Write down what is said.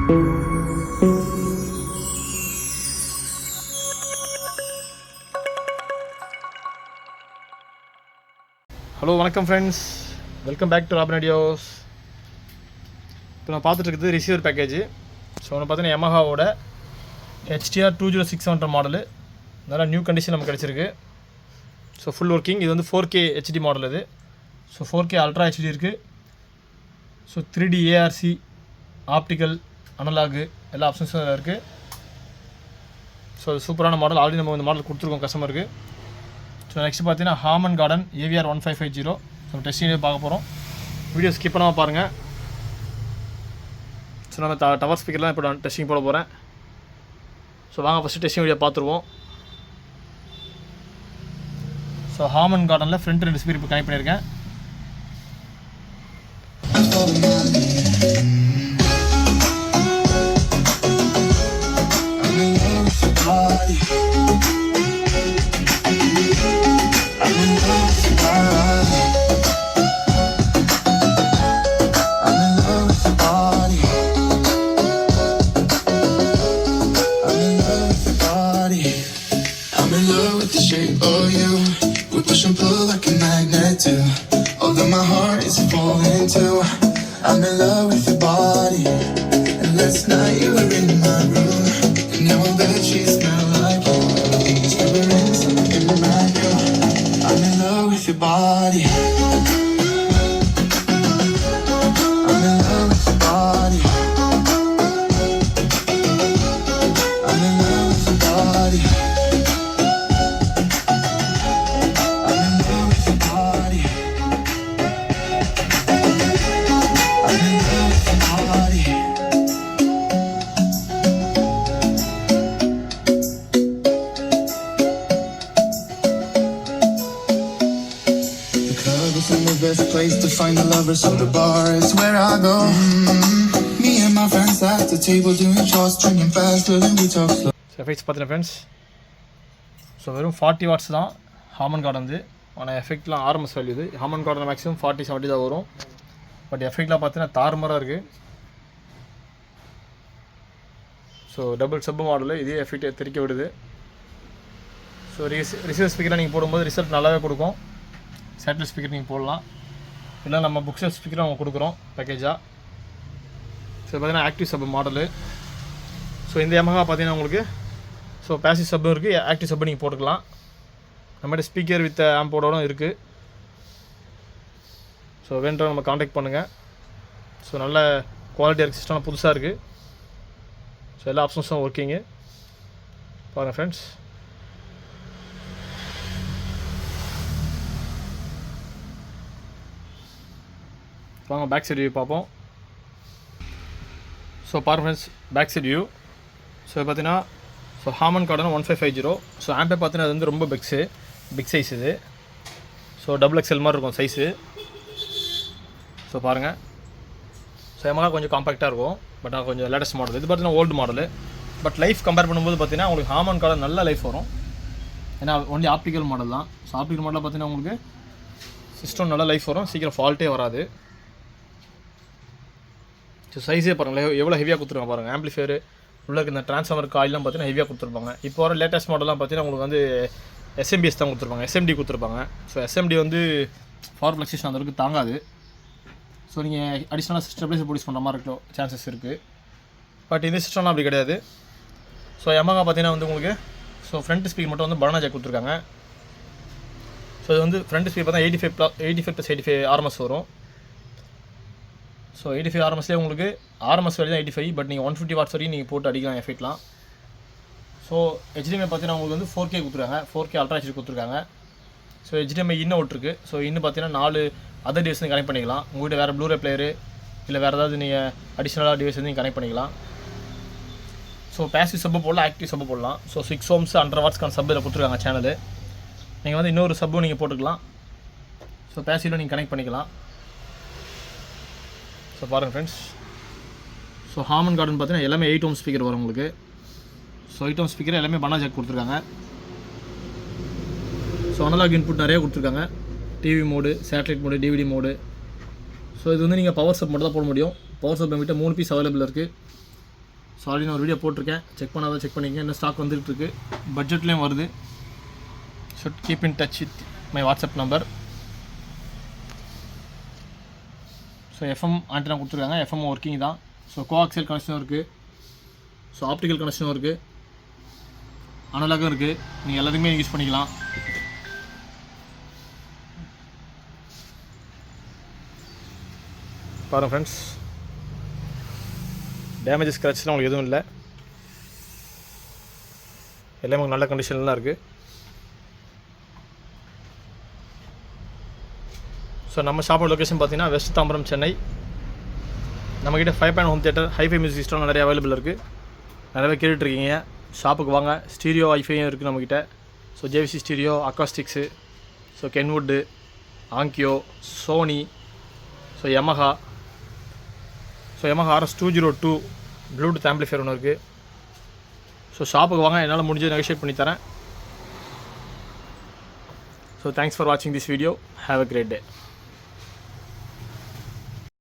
Hello வணக்கம் friends, welcome back to Robin audios. இப்போ நான் பார்த்துட்டு இருக்குது ரிசீவர் பேக்கேஜ். ஸோ ஒன்று பார்த்தீங்கன்னா யமஹாவோட HTR 20600 மாடலு, நல்லா நியூ கண்டிஷன் நமக்கு கிடச்சிருக்கு. So full working. இது வந்து 4K HD மாடல். இது ஸோ 4K அல்ட்ரா HD இருக்குது. So 3D ARC, optical, analogue எல்லா ஆப்ஷன்ஸும் இருக்குது. ஸோ சூப்பரான மாடல். ஆல்ரெடி நம்ம இந்த மாடல் கொடுத்துருக்கோம் கஸ்டமருக்கு. ஸோ நெக்ஸ்ட் பார்த்தீங்கன்னா ஹாமன் கார்டன் AVR 1550. நம்ம டெஸ்டிங் பார்க்க போகிறோம். வீடியோ ஸ்கிப் பண்ணாமல் பாருங்கள். ஸோ நம்ம டவர் ஸ்பீக்கர்லாம் இப்போ நான் டெஸ்டிங் போட போகிறேன். ஸோ வாங்க ஃபஸ்ட்டு டெஸ்டிங் வீடியோ பார்த்துருவோம். ஸோ ஹாமன் கார்டனில் ஃப்ரண்ட் 2 ஸ்பீக்கர் இப்போ கனெக்ட் பண்ணியிருக்கேன். Although my heart is falling too, I'm in love with your body. And last night you were in my room, and now I bet you smell like you. Whispering something brand new. I'm in love with your body. I'm in love with your body. I'm in love with your body. Best place to find the lovers, so the bar is where I go. Me and my friends at the table doing shots, drinking fast till we talk slow. So effects பார்த்தீங்கன்னா friends, so வெறும் 40 watts தான் ஹாமன் garden வந்து. ஆனால் எஃபெக்ட்லாம் RMS value. இது ஹாமன் garden maximum 40-70 தான் வரும். But எஃபெக்ட்லாம் பார்த்தீங்கன்னா தாறுமாறாக இருக்குது. ஸோ டபுள் சப் மாடலு, இதே எஃபெக்ட் தெரிக்க விடுது. ஸோ ரிசீவர் ஸ்பீக்கராக நீங்கள் போடும்போது ரிசல்ட் நல்லாவே கொடுக்கும். சேட்டலைட் ஸ்பீக்கர் நீங்கள் போடலாம், இல்லை நம்ம புக்ஸர் ஸ்பீக்கரும் அவங்க கொடுக்குறோம் பேக்கேஜாக. ஸோ பார்த்தீங்கன்னா ஆக்டிவ் சப் மாடலு. ஸோ இந்த Yamaha பார்த்தீங்கன்னா உங்களுக்கு ஸோ பேசிவ் சப்பும் இருக்குது, ஆக்டிவ் சப்பு நீங்கள் போட்டுக்கலாம். நம்மகிட்ட ஸ்பீக்கர் வித் ஆம்போடோடும் இருக்குது. ஸோ வேணுன்ற நம்ம காண்டாக்ட் பண்ணுங்கள். ஸோ நல்ல குவாலிட்டியாக இருக்குது, சிஸ்டம் புதுசாக இருக்குது. ஸோ எல்லா ஆப்ஷன்ஸும் ஒர்க்கிங்கு பாருங்கள் ஃப்ரெண்ட்ஸ். வாங்க பேக் சைட் வியூ பார்ப்போம். ஸோ பாருங்க friends, back side view. So பார்த்தீங்கன்னா ஸோ ஹாமன் கார்டன் 1550. ஸோ ஆம்பே பார்த்தீங்கன்னா அது வந்து ரொம்ப பிக் சைஸ் இது. ஸோ XXL மாதிரி இருக்கும் சைஸு. ஸோ பாருங்கள், ஸோ Yamaha கொஞ்சம் காம்பேக்டாக இருக்கும். பட் நான் கொஞ்சம் லேட்டஸ்ட் மாடல். இது பார்த்தீங்கன்னா old model. But life compare பண்ணும்போது பார்த்தீங்கன்னா உங்களுக்கு ஹாமன் கார்டன் நல்ல லைஃப் வரும். ஏன்னா ஒன்லி ஆப்டிக்கல் மாடல் தான். ஸோ ஆப்டிக்கல் மாடலில் பார்த்தீங்கன்னா உங்களுக்கு சிஸ்டம் நல்ல லைஃப் வரும், சீக்கிரம் ஃபால்ட்டே வராது. ஸோ சைஸே பாருங்களேன் எவ்வளோ ஹெவியாக கொடுத்துருக்காங்க பாருங்கள். ஆம்பிளிஃபையர் உள்ள இருக்க இந்த ட்ரான்ஸ்ஃபார்மர் காயிலாம் பார்த்தீங்கன்னா ஹெவியாக கொடுத்துருப்பாங்க. இப்போ வர லேட்டஸ்ட் மாடலாம் பார்த்தீங்கன்னா உங்களுக்கு வந்து SMBS தான் கொடுத்துருப்பாங்க, SMD கொடுத்துருப்பாங்க. ஸோ SMD வந்து பவர் ஃப்ளக்சுவேஷன் அந்த அளவுக்கு தாங்காது. ஸோ நீங்கள் அடிஷ்னலாக ஸ்டெபிலைசர் ப்ரொடியூஸ் பண்ணுற மாதிரி இருக்க சான்சஸ் இருக்குது. பட் இந்த சிஸ்டம்லாம் அப்படி கிடையாது. ஸோ Yamaha பார்த்தீங்கன்னா வந்து உங்களுக்கு ஸோ ஃப்ரண்ட் ஸ்பீக்கர் மட்டும் வந்து பனானா ஜாக் கொடுத்துருக்காங்க. ஸோ இது வந்து ஃப்ரண்ட் ஸ்பீக்கர் பார்த்தா 85+85 RMS வரும். ஸோ 85 RMSலேயே உங்களுக்கு RMS வேல்யூ தான் 85. பட் நீங்கள் 150 வாட்ஸ் வரையும் நீங்கள் போட்டு அடிக்கலாம் எஃபெக்ட்லாம். ஸோ HDMI பார்த்தீங்கன்னா உங்களுக்கு வந்து 4K கொடுத்துருக்காங்க, 4K அல்ட்ரா HD கொடுத்துருக்காங்க. ஸோ HDMI இன்னும் அவுட் இருக்குது. ஸோ இன்னும் பார்த்தீங்கன்னா 4 அதர் டிவைஸ் வந்து கனெக்ட் பண்ணிக்கலாம். உங்கள்கிட்ட வேறு ப்ளூரே பிளேயரு இல்லை வேறு ஏதாவது நீங்கள் அடிஷ்னலாக டிவைஸ் வந்து நீங்கள் கனெக்ட் பண்ணிக்கலாம். ஸோ பேசிவ் சப்பு போடலாம், ஆக்டிவ் சப்பு போடலாம். ஸோ 6 ohms 100 wattsக்கான சப்பு இதில் கொடுத்துருக்காங்க சேனலு. நீங்கள் வந்து இன்னொரு சப்பும் நீங்கள் போட்டுக்கலாம். ஸோ பேசிவில் நீங்கள் கனெக்ட் பண்ணிக்கலாம். ஸோ பாருங்கள் ஃப்ரெண்ட்ஸ், ஸோ ஹாமன் கார்டன் பார்த்தீங்கன்னா எல்லாமே 8 ohms ஸ்பீக்கர் வரும் உங்களுக்கு. ஸோ 8 ohms ஸ்பீக்கர் எல்லாமே பனானா ஜாக் கொடுத்துருக்காங்க. ஸோ அனலாக் இன்புட் நிறையா கொடுத்துருக்காங்க. TV mode, satellite mode, DVD mode. So இது வந்து நீங்கள் பவர் சப் மட்டும் தான் போட முடியும். பவர் சப் நம்மகிட்ட 3 பீஸ் அவைலபிள் இருக்குது. ஸோ ஆல்ரெடி நான் ஒரு வீடியோ போட்டிருக்கேன், செக் பண்ணாதான் செக் பண்ணிக்கங்க. இன்னும் ஸ்டாக் வந்துகிட்டு இருக்கு, பட்ஜெட்லேயும் வருது. So keep in touch with my WhatsApp number. So FM antenna கொடுத்துருக்காங்க, எஃப்எம் ஒர்க்கிங் தான். ஸோ கோஆக்சியல் கனெக்ஷனும் இருக்குது, ஸோ ஆப்டிக்கல் கனெக்ஷனும் இருக்குது, அனலாகும் இருக்குது. நீங்கள் எல்லாத்துக்குமே யூஸ் பண்ணிக்கலாம். பாருங்கள் ஃப்ரெண்ட்ஸ், டேமேஜஸ் ஸ்க்ராட்ச்லாம் உங்களுக்கு எதுவும் இல்லை, எல்லாமே நல்ல கண்டிஷனில் தான் இருக்குது. ஸோ நம்ம ஷாப்போட லொக்கேஷன் பார்த்தீங்கன்னா வெஸ்ட் தாம்பரம், சென்னை. நம்மக்கிட்ட 5 home theatre, hi fi music system நிறைய அவைலபிள் இருக்குது. நிறையவே கேட்டுட்ருக்கீங்க, ஷாப்புக்கு வாங்க. ஸ்டீரியோ வைஃபையும் இருக்குது நம்மக்கிட்ட. So JVC stereo, acoustics, so Kenwood, Onkyo, Sony, so Yamaha RS202 Bluetooth amplifier ஒன்று இருக்குது. ஸோ ஷாப்புக்கு வாங்க, என்னால் முடிஞ்சது நெகோஷியேட் பண்ணித்தரேன். ஸோ தேங்க்ஸ் ஃபார் வாட்சிங் this video. Have a great day.